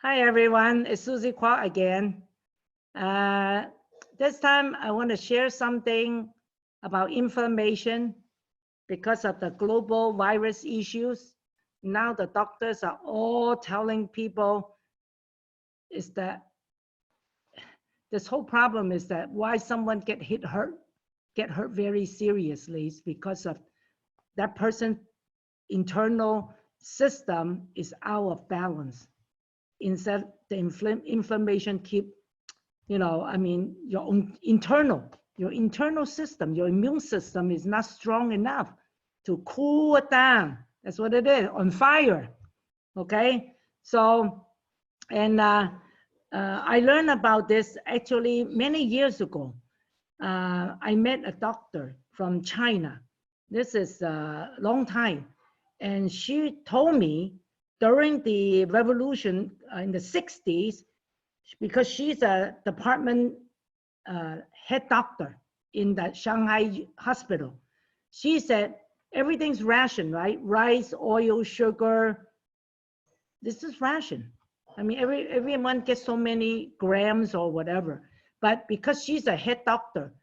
Hi everyone, it's Susie Kwok again. This time I want to share something about inflammation because of the global virus issues. Now the doctors are all telling people is that this whole problem is that why someone get hurt very seriously is because of that person's internal system is out of balance. Instead, the inflammation keep, your own internal system, your immune system is not strong enough to cool it down. That's what it is, on fire. Okay, so, and I learned about this actually many years ago. I met a doctor from China. This is a long time. And she told me during the revolution in the 60s, because she's a department head doctor in the Shanghai hospital, she said, everything's ration, right? Rice, oil, sugar, this is ration. I mean, everyone gets so many grams or whatever. But because she's a head doctor,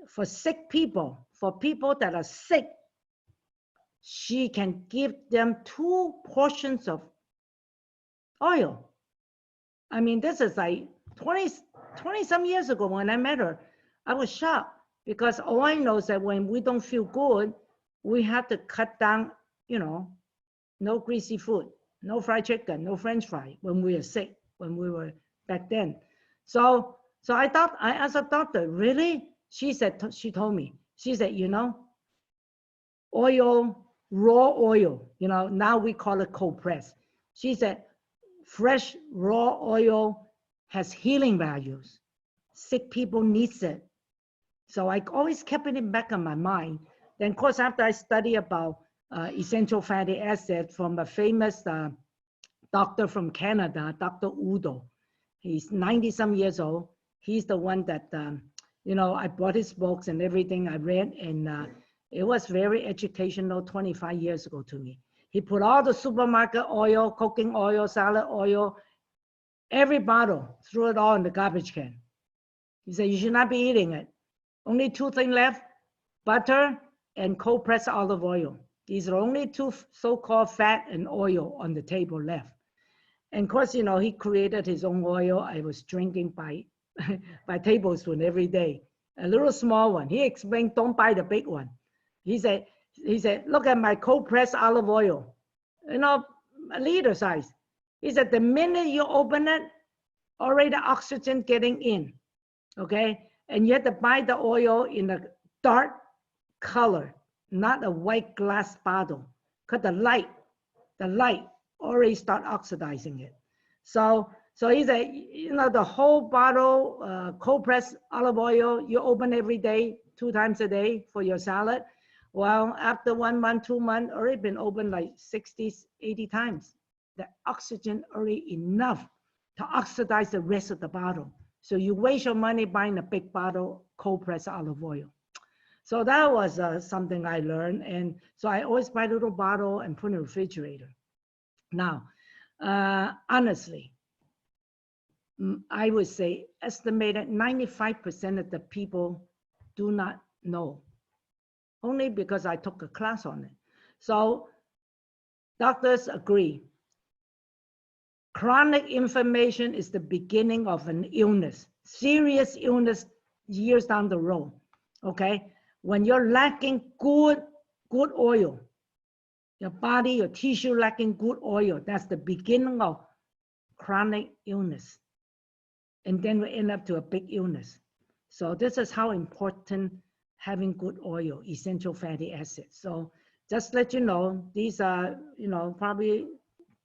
for sick people, for people that are sick, she can give them 2 portions of oil. I mean, this is like 20 some years ago when I met her. I was shocked because all I know is that when we don't feel good, we have to cut down, no greasy food, no fried chicken, no French fry when we were sick, when we were back then. So I thought, I asked the doctor, really? She told me, she said, oil, raw oil, now we call it cold press. She said, fresh raw oil has healing values. Sick people needs it. So I always kept it in back of my mind. Then of course, after I study about essential fatty acids from a famous doctor from Canada, Dr. Udo. He's 90 some years old. He's the one that, I bought his books and everything I read, and it was very educational 25 years ago to me. He put all the supermarket oil, cooking oil, salad oil, every bottle, threw it all in the garbage can. He said, you should not be eating it. Only 2 things left, butter and cold pressed olive oil. These are only 2 so-called fat and oil on the table left. And of course, he created his own oil. I was drinking by tablespoon every day, a little small one. He explained, don't buy the big one. He said, look at my cold pressed olive oil, a liter size. He said, the minute you open it, already the oxygen getting in, okay? And you have to buy the oil in a dark color, not a white glass bottle, because the light already start oxidizing it. So he said, the whole bottle, cold pressed olive oil, you open every day, 2 times a day for your salad. Well, after 1 month, 2 months, already been open like 60, 80 times. The oxygen already enough to oxidize the rest of the bottle. So you waste your money buying a big bottle, cold pressed olive oil. So that was something I learned. And so I always buy a little bottle and put in the refrigerator. Now, honestly, I would say estimated 95% of the people do not know, only because I took a class on it. So doctors agree. Chronic inflammation is the beginning of an illness, serious illness years down the road, okay? When you're lacking good oil, your body, your tissue lacking good oil, that's the beginning of chronic illness. And then we end up to a big illness. So this is how important having good oil, essential fatty acids. So just let you know, these are, probably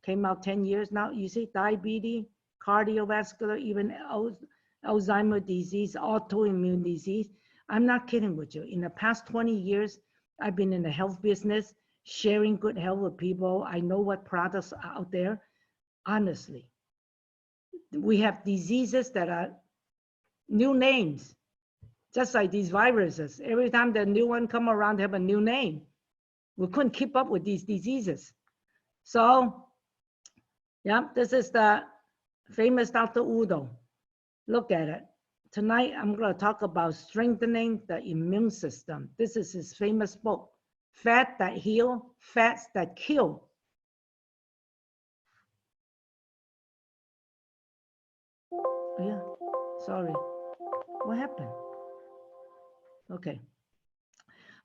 came out 10 years now. You see diabetes, cardiovascular, even Alzheimer's disease, autoimmune disease. I'm not kidding with you. In the past 20 years, I've been in the health business, sharing good health with people. I know what products are out there. Honestly, we have diseases that are new names, just like these viruses. Every time the new one come around, they have a new name. We couldn't keep up with these diseases. So, yeah, this is the famous Dr. Udo. Look at it. Tonight, I'm going to talk about strengthening the immune system. This is his famous book, Fat That Heal, Fats That Kill. Yeah, sorry. What happened? Okay.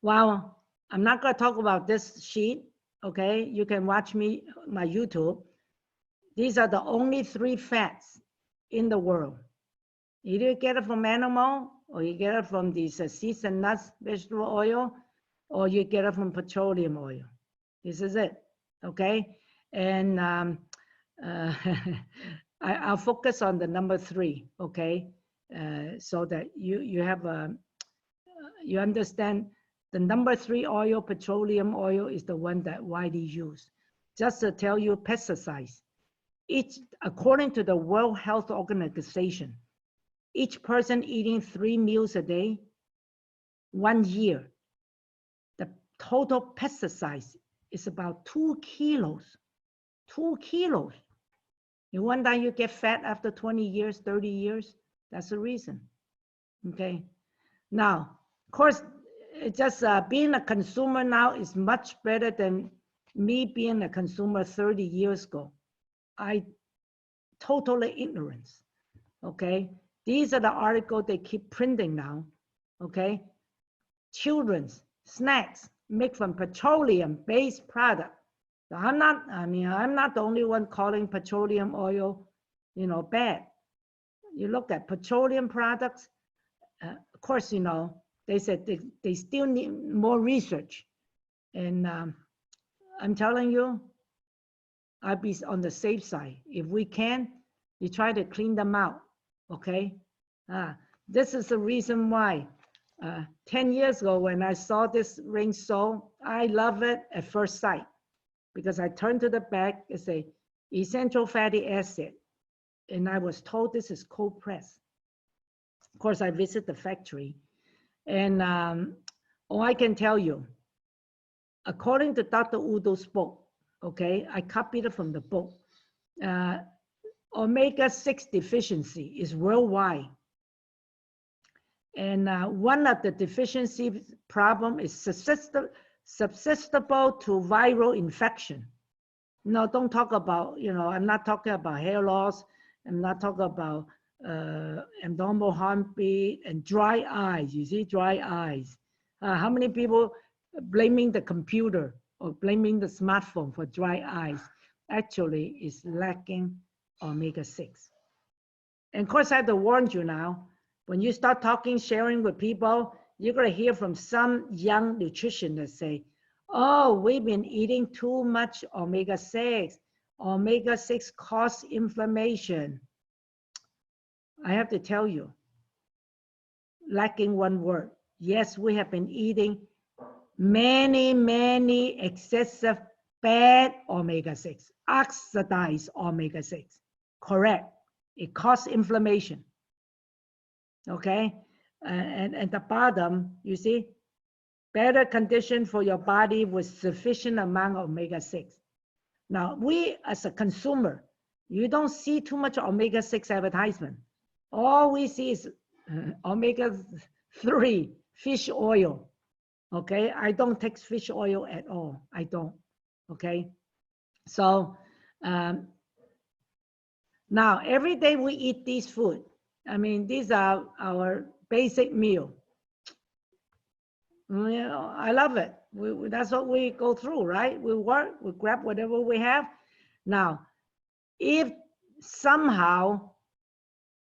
Well, I'm not going to talk about this sheet, okay? You can watch my YouTube. These are the only 3 fats in the world. Either you get it from animal, or you get it from these seeds and nuts, vegetable oil, or you get it from petroleum oil. This is it, okay? And I'll focus on the number 3, okay? So that you have you understand the number 3 oil, petroleum oil, is the one that widely used. Just to tell you, pesticides. According to the World Health Organization, each person eating 3 meals a day, 1 year, the total pesticides is about 2 kilos. 2 kilos. You wonder you get fat after 20 years, 30 years? That's the reason. Okay. Now, of course, it's just being a consumer now is much better than me being a consumer 30 years ago. I totally ignorance. Okay. These are the articles they keep printing now, okay? Children's snacks made from petroleum-based product. So I'm not the only one calling petroleum oil, bad. You look at petroleum products, of course, they said they still need more research. And I'm telling you, I'll be on the safe side. If we can, you try to clean them out. Okay, this is the reason why 10 years ago when I saw this ring sole, I love it at first sight, because I turned to the back and say essential fatty acid, and I was told this is cold press. Of course, I visit the factory, and all I can tell you, according to Dr. Udo's book, okay, I copied it from the book. Omega-6 deficiency is worldwide. And one of the deficiency problem is susceptible to viral infection. No, don't talk about, I'm not talking about hair loss. I'm not talking about abdominal heartbeat and dry eyes. You see, dry eyes. How many people blaming the computer or blaming the smartphone for dry eyes? Actually, is lacking omega-6. And of course, I have to warn you now, when you start talking, sharing with people, you're going to hear from some young nutritionists say, oh, we've been eating too much omega-6. Omega-6 causes inflammation. I have to tell you, lacking one word. Yes, we have been eating many excessive bad omega-6, oxidized omega-6. Correct. It causes inflammation. Okay. And at the bottom, you see, better condition for your body with sufficient amount of omega-6. Now, we as a consumer, you don't see too much omega-6 advertisement. All we see is omega-3 fish oil. Okay. I don't take fish oil at all. I don't. Okay. So, now, every day we eat this food. I mean, these are our basic meal. I love it. That's what we go through, right? We work, we grab whatever we have. Now, if somehow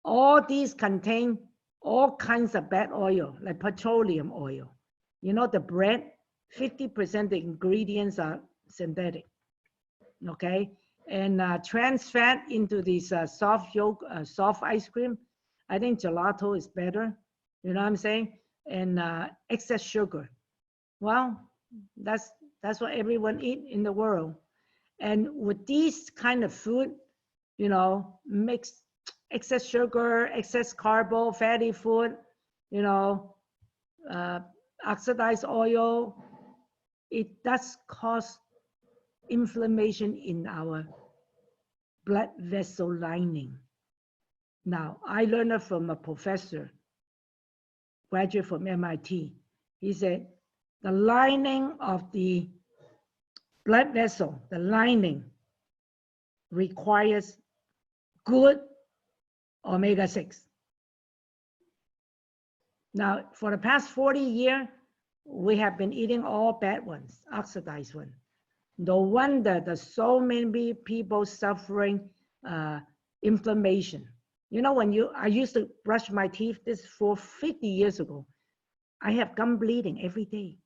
all these contain all kinds of bad oil, like petroleum oil, the bread, 50% of the ingredients are synthetic, okay? And trans fat into this soft ice cream. I think gelato is better. You know what I'm saying? And excess sugar. Well, that's what everyone eat in the world. And with these kind of food, mix excess sugar, excess carbo, fatty food, oxidized oil, it does cause inflammation in our blood vessel lining. Now, I learned it from a professor, graduate from MIT. He said, the lining of the blood vessel, the lining requires good omega-6. Now, for the past 40 years, we have been eating all bad ones, oxidized ones. No wonder there's so many people suffering inflammation. You know, I used to brush my teeth this for 50 years ago. I have gum bleeding every day.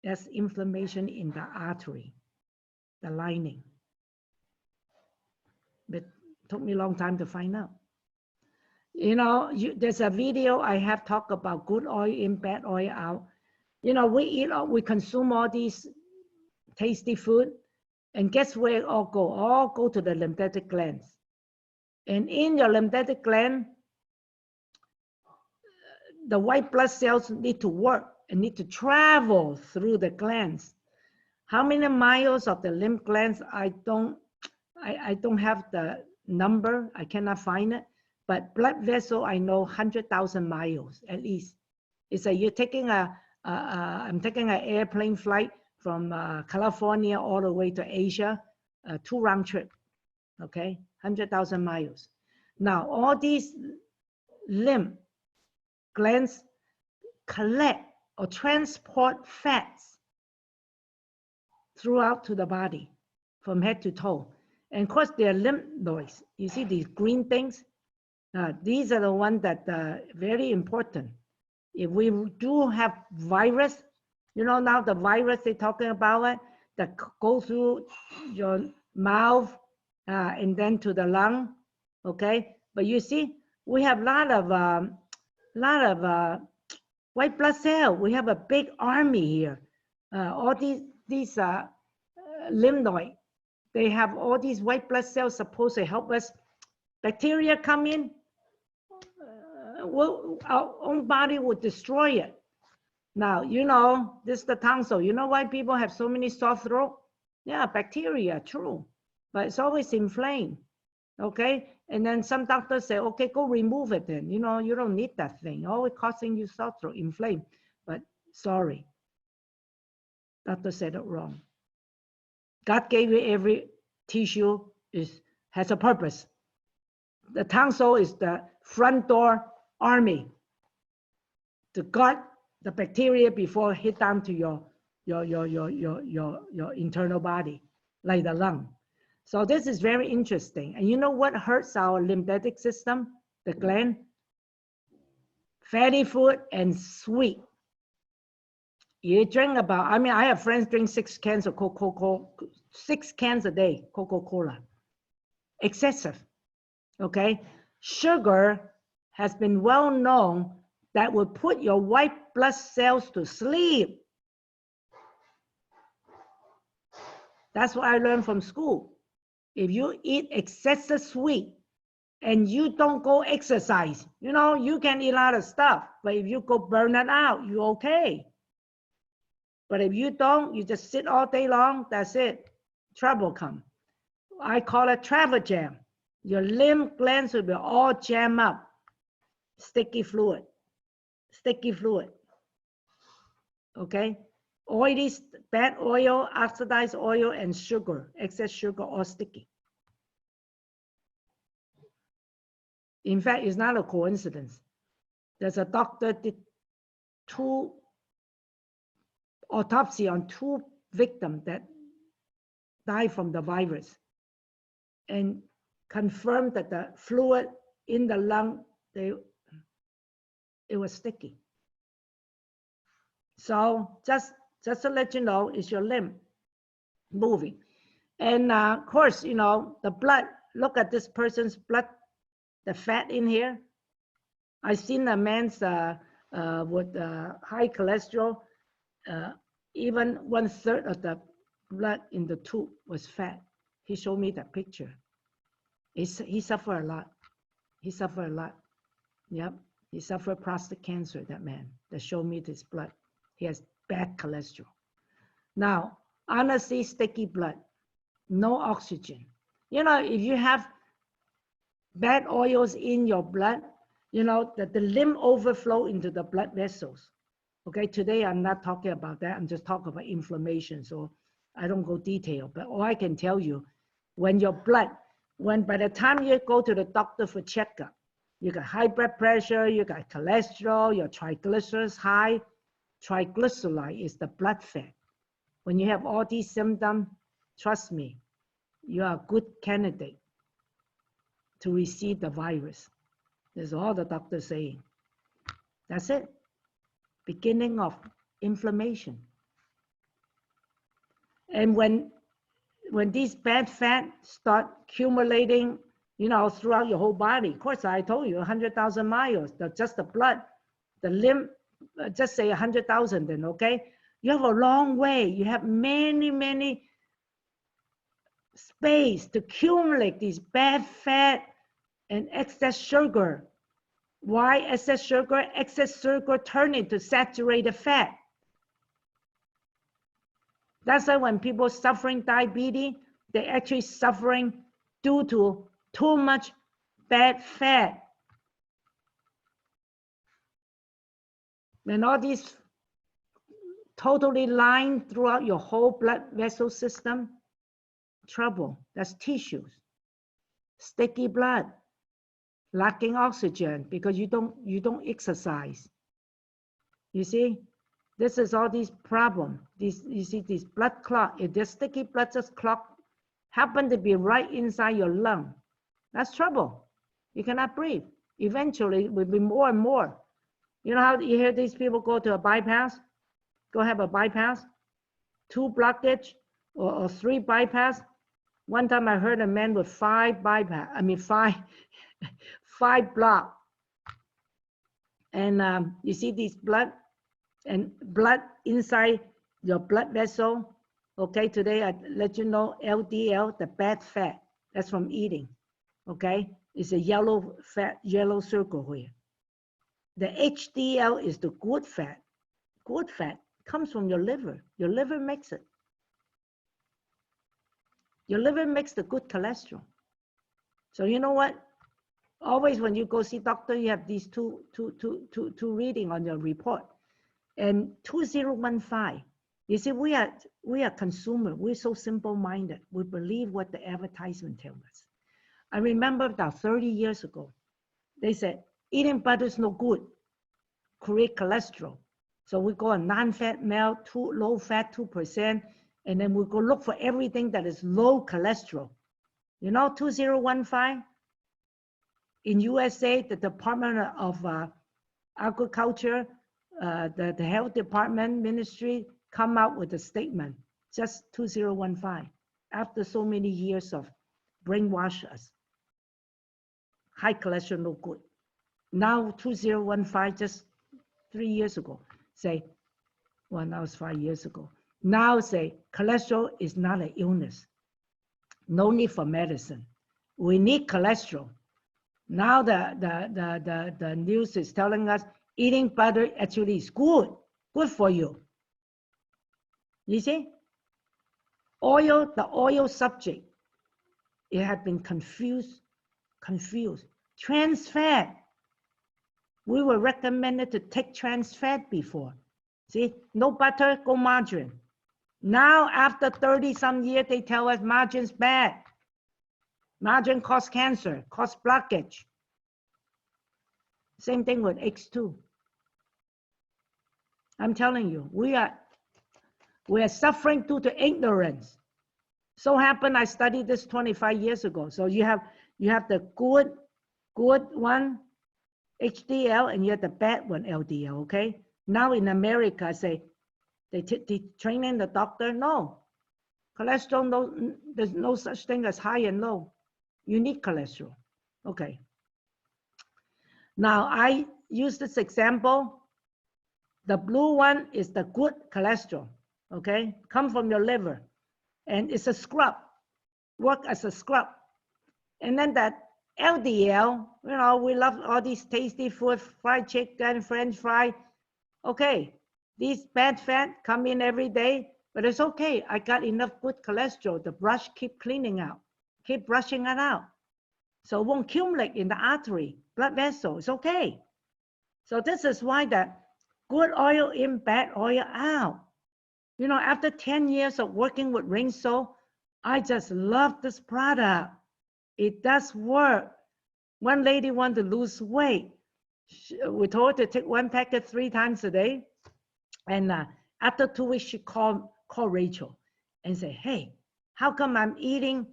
That's inflammation in the artery, the lining. But it took me a long time to find out. You know, there's a video I have talked about good oil in, bad oil out. You know, we consume all these tasty food, and guess where it all go? All go to the lymphatic glands. And in your lymphatic gland, the white blood cells need to work and need to travel through the glands. How many miles of the lymph glands? I don't have the number. I cannot find it. But blood vessel, I know 100,000 miles at least. It's like you're taking I'm taking an airplane flight from California all the way to Asia, 2 round trip, okay, 100,000 miles. Now, all these lymph glands collect or transport fats throughout to the body from head to toe. And of course, they're lymph nodes. You see these green things? These are the ones that are very important. If we do have virus, you know, now the virus they're talking about it, that go through your mouth and then to the lung, okay? But you see, we have a lot of white blood cell. We have a big army here. All these lymphoid, they have all these white blood cells supposed to help us. Bacteria come in, our own body will destroy it. Now, you know, this is the tonsil. You know why people have so many sore throat? Yeah, bacteria, true. But it's always inflamed, okay? And then some doctors say, okay, go remove it then. You know, you don't need that thing. Always causing you sore throat, inflamed. But sorry, doctor said it wrong. God gave you every tissue has a purpose. The tonsil is the front door army to guard the bacteria before it hit down to your internal body, like the lung. So this is very interesting. And you know what hurts our lymphatic system, the gland? Fatty food and sweet. You drink about, I mean, I have friends drink 6 cans of Coca-Cola, 6 cans a day, Coca-Cola. Excessive, okay? Sugar has been well known that will put your white blood cells to sleep. That's what I learned from school. If you eat excessive sweet and you don't go exercise, you know, you can eat a lot of stuff, but if you go burn it out, you're okay. But if you don't, you just sit all day long, that's it. Trouble come. I call it travel jam. Your lymph glands will be all jammed up. Sticky fluid. Okay? All these bad oil, oxidized oil, and sugar, excess sugar, all sticky. In fact, it's not a coincidence. There's a doctor did 2 autopsy on 2 victims that died from the virus and confirmed that the fluid in the lung, it was sticky. So just to let you know, it's your lymph moving. And of course, you know, the blood, look at this person's blood, the fat in here. I've seen a man's with high cholesterol, even 1/3 of the blood in the tube was fat. He showed me that picture. He suffered a lot. He suffered a lot. Yep. He suffered prostate cancer, that man that showed me this blood. He has bad cholesterol. Now, honestly, sticky blood, no oxygen. You know, if you have bad oils in your blood, you know, that the lymph overflow into the blood vessels. Okay, today I'm not talking about that. I'm just talking about inflammation. So I don't go detail, but all I can tell you, when your blood, when by the time you go to the doctor for checkup, you got high blood pressure, you got cholesterol, your triglycerides high. Triglyceride is the blood fat. When you have all these symptoms, trust me, you are a good candidate to receive the virus. That's all the doctor's saying. That's it. Beginning of inflammation. And when these bad fat start accumulating, you know, throughout your whole body, of course, I told you 100,000 miles, just the blood, the lymph, just say 100,000 then, okay? You have a long way. You have many space to accumulate these bad fat and excess sugar. Why excess sugar? Excess sugar turn into saturated fat. That's why when people suffering diabetes, they're actually suffering due to too much bad fat. When all these totally lined throughout your whole blood vessel system, trouble. That's tissues. Sticky blood, lacking oxygen because you don't exercise. You see, this is all these problem. These, you see, these blood clot. If the sticky blood just clot happen to be right inside your lung, that's trouble. You cannot breathe. Eventually, it will be more and more. You know how you hear these people go to a bypass? Go have a bypass, 2 blockage or 3 bypass. One time I heard a man with 5 bypass. I mean 5 block. And you see these blood inside your blood vessel. Okay, today I let you know LDL, the bad fat. That's from eating. Okay, it's a yellow fat, yellow circle here. The HDL is the good fat. Good fat comes from your liver. Your liver makes it. Your liver makes the good cholesterol. So you know what? Always when you go see doctor, you have these two reading on your report. And 2015, you see, we are consumer. We're so simple-minded. We believe what the advertisement tells us. I remember about 30 years ago, they said, eating butter is no good, create cholesterol. So we go a non-fat milk, low fat, 2%, and then we go look for everything that is low cholesterol. You know, 2015, in USA, the Department of Agriculture, the Health Department Ministry come out with a statement, just 2015, after so many years of brainwash us. High cholesterol, no good. Now 2015, just 3 years ago, say, well, that was 5 years ago. Now say, cholesterol is not an illness. No need for medicine. We need cholesterol. Now the news is telling us eating butter actually is good for you. You see? Oil, the oil subject, it had been confused. Trans fat. We were recommended to take trans fat before. See, no butter, go margarine. Now, after 30-some years, they tell us margarine's bad. Margarine causes cancer, causes blockage. Same thing with eggs too. I'm telling you, we are suffering due to ignorance. So happened I studied this 25 years ago. So you have the good one, HDL, and you have the bad one, LDL. Okay. Now in America, I say they training the doctor. No, cholesterol. No, there's no such thing as high and low. You need cholesterol. Okay. Now I use this example. The blue one is the good cholesterol. Okay, come from your liver, and it's a scrub. Work as a scrub. And then that LDL, you know, we love all these tasty food, fried chicken, French fry. Okay, these bad fat come in every day, but it's okay. I got enough good cholesterol. The brush keep cleaning out, keep brushing it out. So it won't accumulate in the artery, blood vessel. It's okay. So this is why that good oil in, bad oil out. You know, after 10 years of working with Rinso, I just love this product. It does work. One lady wanted to lose weight. We told her to take one packet 3 times a day. And after 2 weeks, she called Rachel and said, hey, how come I'm eating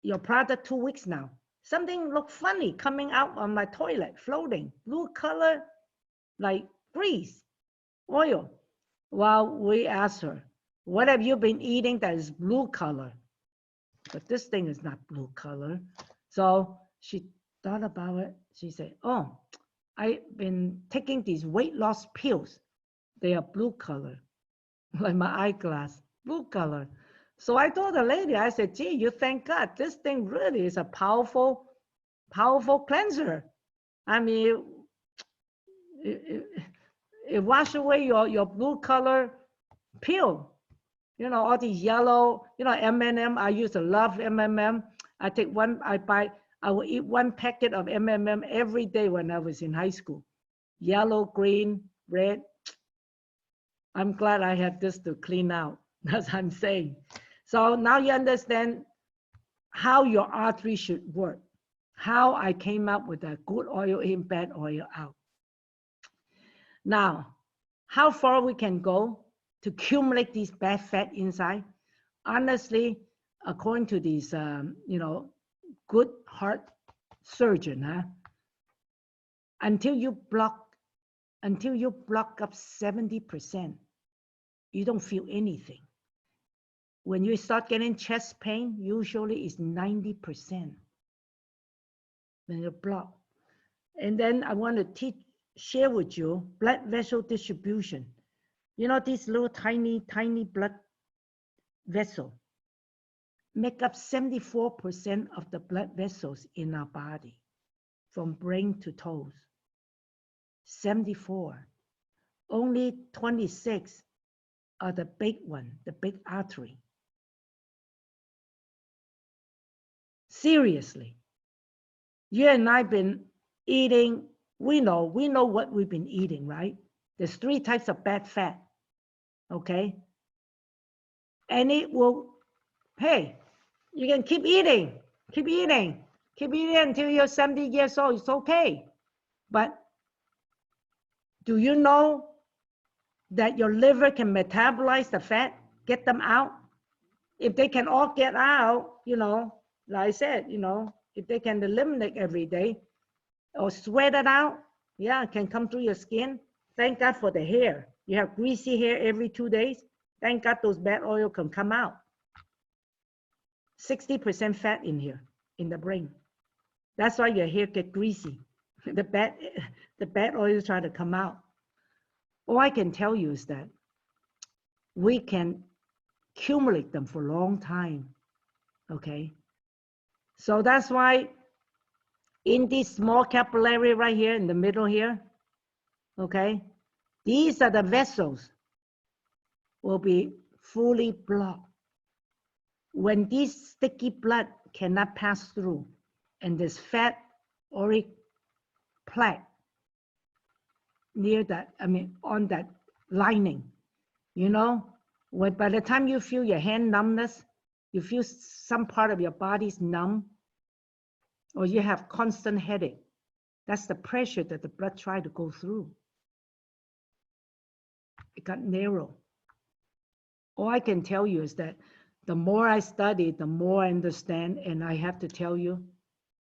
your product 2 weeks now? Something looked funny coming out on my toilet, floating, blue color, like grease, oil. Well, we asked her, what have you been eating that is blue color? But this thing is not blue color. So she thought about it. She said, oh, I've been taking these weight loss pills. They are blue color, like my eyeglass, blue color. So I told the lady, I said, gee, you thank God. This thing really is a powerful, powerful cleanser. I mean, it washes away your blue color pill. You know, all these yellow, you know, M&M. I used to love M&M. I will eat 1 packet of M&M every day when I was in high school. Yellow, green, red. I'm glad I had this to clean out. That's what I'm saying. So now you understand how your artery should work. How I came up with a good oil in, bad oil out. Now, how far we can go to accumulate these bad fat inside? Honestly, according to these, you know, good heart surgeon, until you block up 70%, you don't feel anything. When you start getting chest pain, usually it's 90% when you block. And then I want to share with you blood vessel distribution. You know, these little tiny blood vessels make up 74% of the blood vessels in our body, from brain to toes. 74. Only 26 are the big one, the big artery. Seriously, you and I been eating, we know what we've been eating, right? There's 3 types of bad fat, okay? And it will, hey, you can keep eating until you're 70 years old, it's okay. But do you know that your liver can metabolize the fat, get them out? If they can all get out, you know, like I said, you know, if they can eliminate every day or sweat it out, yeah, it can come through your skin. Thank God for the hair. You have greasy hair every 2 days. Thank God those bad oil can come out. 60% fat in here, in the brain. That's why your hair get greasy. The bad oil is trying to come out. All I can tell you is that we can accumulate them for a long time, okay? So that's why in this small capillary right here in the middle here, okay, these are the vessels will be fully blocked. When this sticky blood cannot pass through and this fat auric plaque near that, I mean, on that lining, you know, when by the time you feel your hand numbness, you feel some part of your body's numb, or you have constant headache, that's the pressure that the blood tried to go through. It got narrow. All I can tell you is that the more I study, the more I understand, and I have to tell you,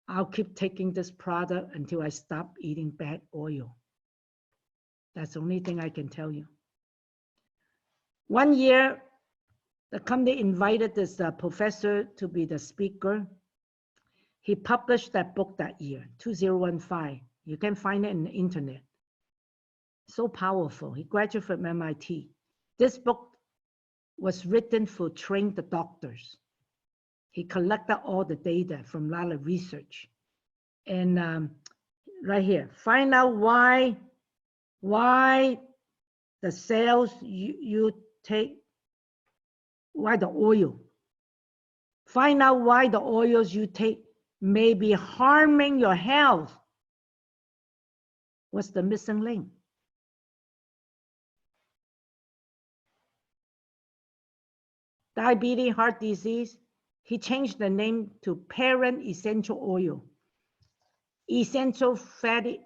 I'll keep taking this product until I stop eating bad oil. That's the only thing I can tell you. One year, the company invited this professor to be the speaker. He published that book that year, 2015. You can find it in the internet. So powerful. He graduated from MIT. This book was written for train the doctors. He collected all the data from a lot of research. And right here, find out why the cells you take, why the oil. Find out why the oils you take may be harming your health. What's the missing link? Diabetes, heart disease, he changed the name to parent essential oil. Essential fatty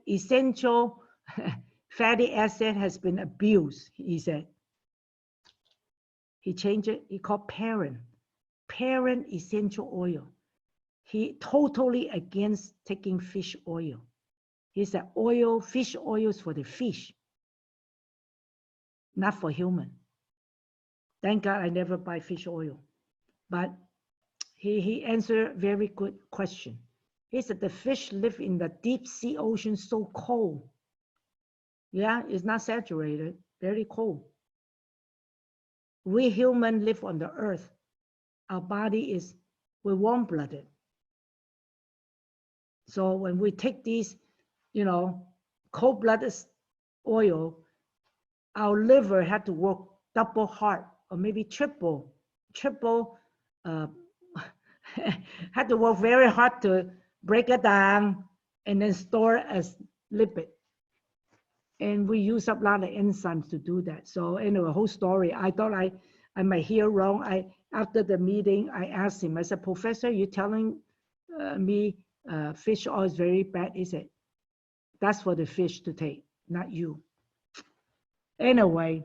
acid has been abused, he said. He changed it, he called parent essential oil. He totally against taking fish oil. He said fish oil is for the fish, not for human. Thank God I never buy fish oil. But he answered a very good question. He said the fish live in the deep sea ocean, so cold. Yeah, it's not saturated, very cold. We humans live on the earth. Our body we're warm-blooded. So when we take these, cold-blooded oil, our liver had to work double hard, or maybe triple, had to work very hard to break it down and then store as lipid. And we use up a lot of enzymes to do that. So anyway, whole story. I thought I might hear wrong. After the meeting, I asked him, I said, Professor, you're telling me fish oil is very bad? He said, that's for the fish to take, not you. Anyway,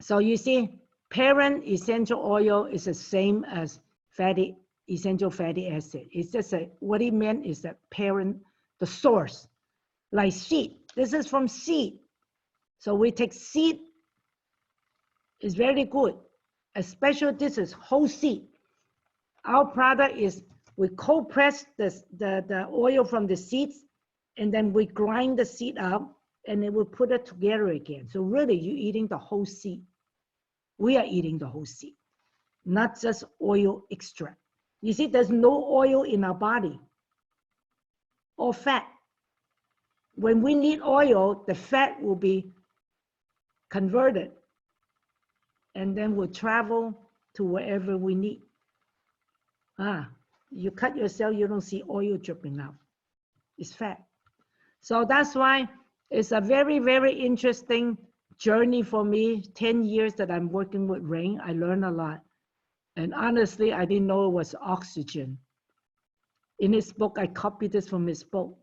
so you see, parent essential oil is the same as essential fatty acid. It's just what he meant is that parent, the source, like seed. This is from seed. So we take seed, it's very good. Especially this is whole seed. Our product is we cold press the oil from the seeds, and then we grind the seed up, and then we put it together again. So really, you're eating the whole seed. We are eating the whole seed, not just oil extract. You see, there's no oil in our body or fat. When we need oil, the fat will be converted, and then will travel to wherever we need. You cut yourself, you don't see oil dripping out. It's fat. So that's why it's a very, very interesting journey for me. 10 years that I'm working with Rain, I learned a lot. And honestly, I didn't know it was oxygen. In his book, I copied this from his book.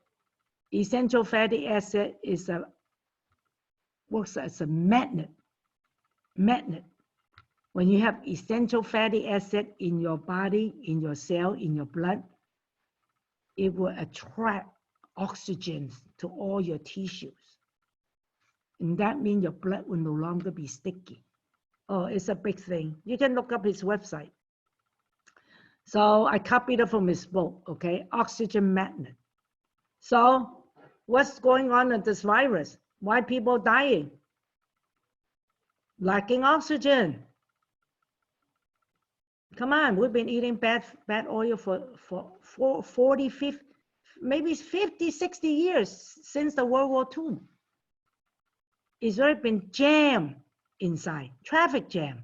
Essential fatty acid works as a magnet. When you have essential fatty acid in your body, in your cell, in your blood, it will attract oxygen to all your tissues. And that means your blood will no longer be sticky. Oh, it's a big thing. You can look up his website. So I copied it from his book, okay? Oxygen magnet. So what's going on with this virus? Why people dying? Lacking oxygen. Come on, we've been eating bad oil for 40, 50, maybe 50, 60 years since the World War II. It's already been jammed inside, traffic jam.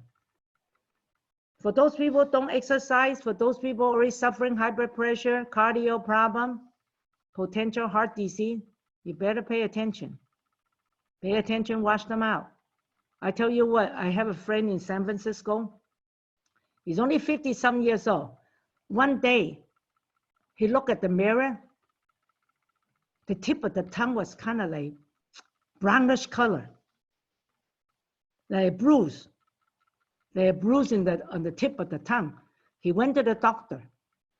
For those people who don't exercise, for those people already suffering high blood pressure, cardio problem, potential heart disease, you better pay attention. Pay attention, watch them out. I tell you what, I have a friend in San Francisco. He's only 50-some years old. One day, he looked at the mirror. The tip of the tongue was kind of like brownish color, like a bruise. Like a bruise on the tip of the tongue. He went to the doctor.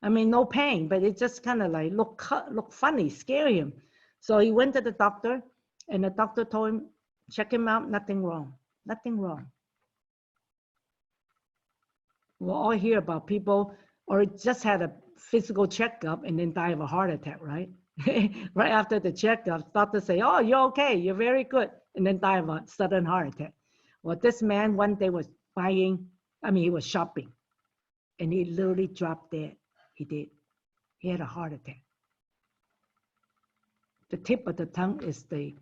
I mean, no pain, but it just kind of like look funny, scare him. So he went to the doctor, and the doctor told him, check him out, nothing wrong, nothing wrong. We'll all hear about people or just had a physical checkup and then die of a heart attack, right? Right after the checkup, doctor say, oh, you're okay, you're very good, and then die of a sudden heart attack. Well, this man one day was he was shopping, and he literally dropped dead. He did. He had a heart attack. The tip of the tongue is the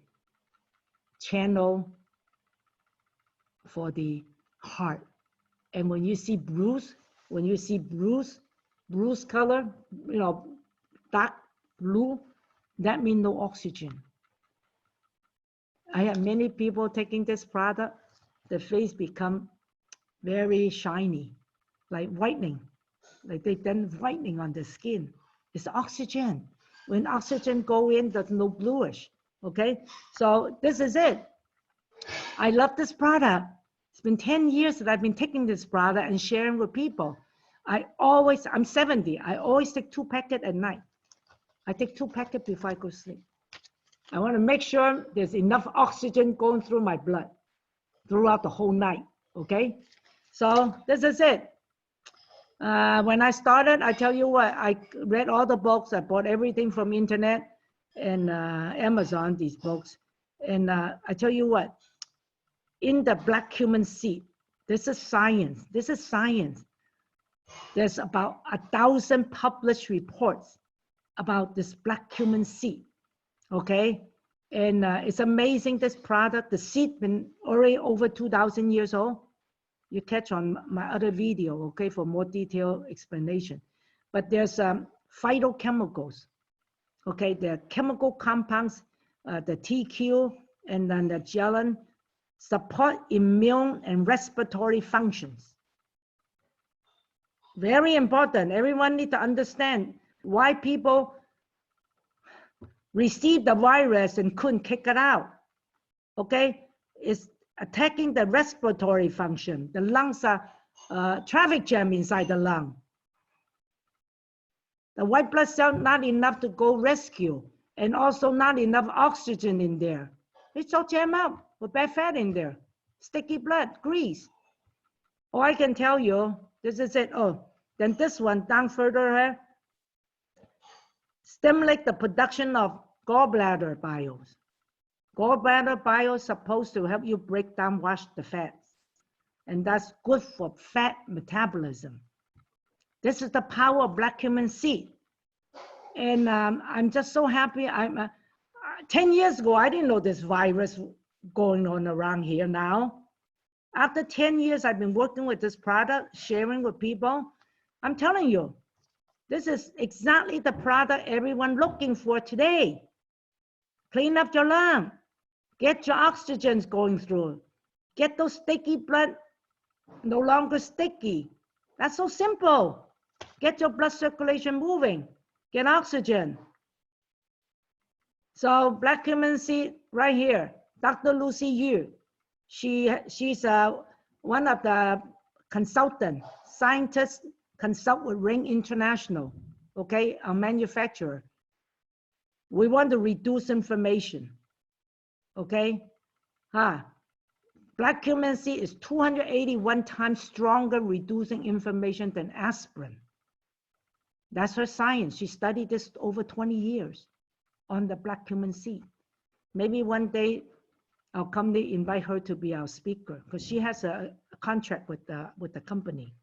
channel for the heart. And when you see bruise color, dark blue, that means no oxygen. I have many people taking this product, the face become very shiny, like whitening, like they done whitening on the skin. It's oxygen. When oxygen go in, there's no bluish, okay? So this is it. I love this product. It's been 10 years that I've been taking this product and sharing with people. I'm 70, I always take 2 packets at night. I take 2 packets before I go to sleep. I want to make sure there's enough oxygen going through my blood throughout the whole night, okay? So this is it. When I started, I tell you what, I read all the books. I bought everything from internet and Amazon, these books. And I tell you what, in the black cumin seed, this is science. This is science. There's about 1,000 published reports about this black cumin seed, okay? And it's amazing, this product. The seed been already over 2,000 years old. You catch on my other video, okay, for more detailed explanation. But there's phytochemicals, okay? There are chemical compounds, the TQ and then the Nigella support immune and respiratory functions. Very important. Everyone needs to understand why people receive the virus and couldn't kick it out, okay? It's attacking the respiratory function. The lungs are traffic jam inside the lung. The white blood cell not enough to go rescue, and also not enough oxygen in there. It's all jammed up with bad fat in there, sticky blood, grease. Or I can tell you, this is it. Oh, then this one down further here, stimulate the production of gallbladder biles. Gallbladder bile is supposed to help you break down, wash the fats. And that's good for fat metabolism. This is the power of black cumin seed. And I'm just so happy. 10 years ago, I didn't know this virus going on around here now. After 10 years, I've been working with this product, sharing with people. I'm telling you, this is exactly the product everyone looking for today. Clean up your lung. Get your oxygens going through. Get those sticky blood no longer sticky. That's so simple. Get your blood circulation moving. Get oxygen. So black cumin seed right here, Dr. Lucy Yu. She's one of the consultant, scientists, consult with Ring International, okay, a manufacturer. We want to reduce inflammation, okay? Black cumin seed is 281 times stronger reducing inflammation than aspirin. That's her science. She studied this over 20 years on the black cumin seed. Maybe one day I'll come to invite her to be our speaker because she has a contract with the company.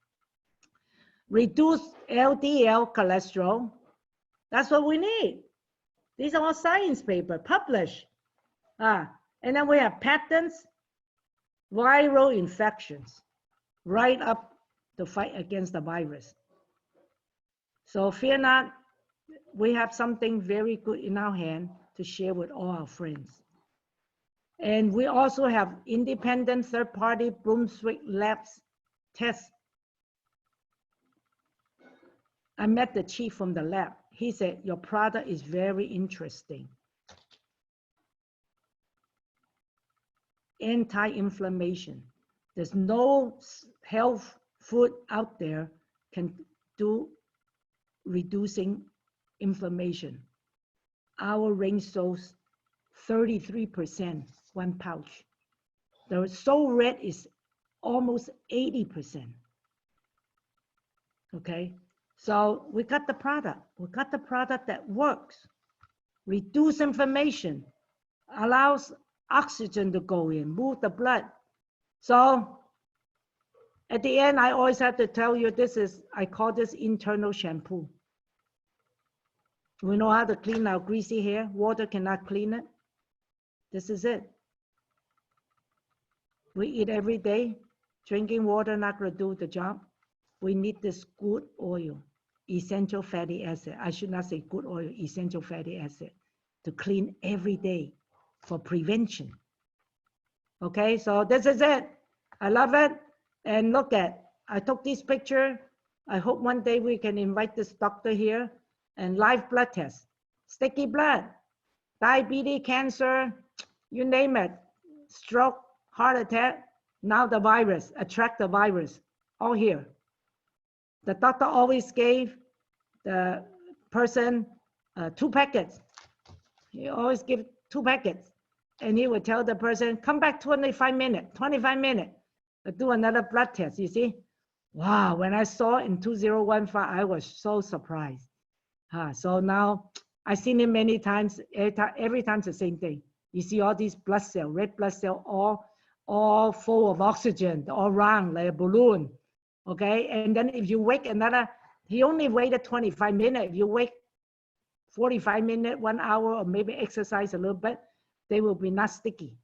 Reduce LDL cholesterol. That's what we need. These are all science papers published. And then we have patents, viral infections, right up to fight against the virus. So fear not, we have something very good in our hand to share with all our friends. And we also have independent third-party Brunswick labs tests. I met the chief from the lab. He said, your product is very interesting. Anti-inflammation. There's no health food out there can do reducing inflammation. Our range shows 33%, 1 pouch. The So Red is almost 80%. Okay, so we got the product. We got the product that works. Reduce inflammation, allows oxygen to go in, move the blood. So at the end, I always have to tell you, I call this internal shampoo. We know how to clean our greasy hair. Water cannot clean it. This is it. We eat every day. Drinking water not going to do the job. We need this good oil, essential fatty acid. I should not say good oil, essential fatty acid to clean every day for prevention. Okay, so this is it. I love it. And look at, I took this picture. I hope one day we can invite this doctor here and live blood test. Sticky blood, diabetes, cancer, you name it, stroke, heart attack, now the virus, attract the virus, all here. The doctor always gave the person 2 packets. He always give 2 packets. And he would tell the person, come back 25 minutes, do another blood test, you see? Wow, when I saw in 2015, I was so surprised. So now, I've seen it many times, every time it's the same thing. You see all these blood cells, red blood cells, all full of oxygen, all round like a balloon, okay? And then if you wait another, he only waited 25 minutes. If you wait 45 minutes, 1 hour, or maybe exercise a little bit, they will be not sticky.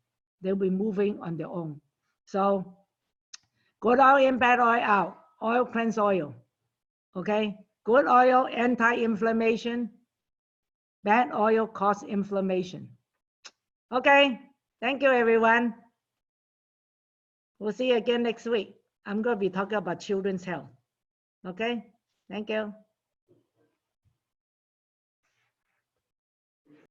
They'll be moving on their own. So good oil in, bad oil out. Oil cleanse oil, okay? Good oil, anti-inflammation. Bad oil cause inflammation. Okay, thank you everyone. We'll see you again next week. I'm going to be talking about children's health. Okay, thank you.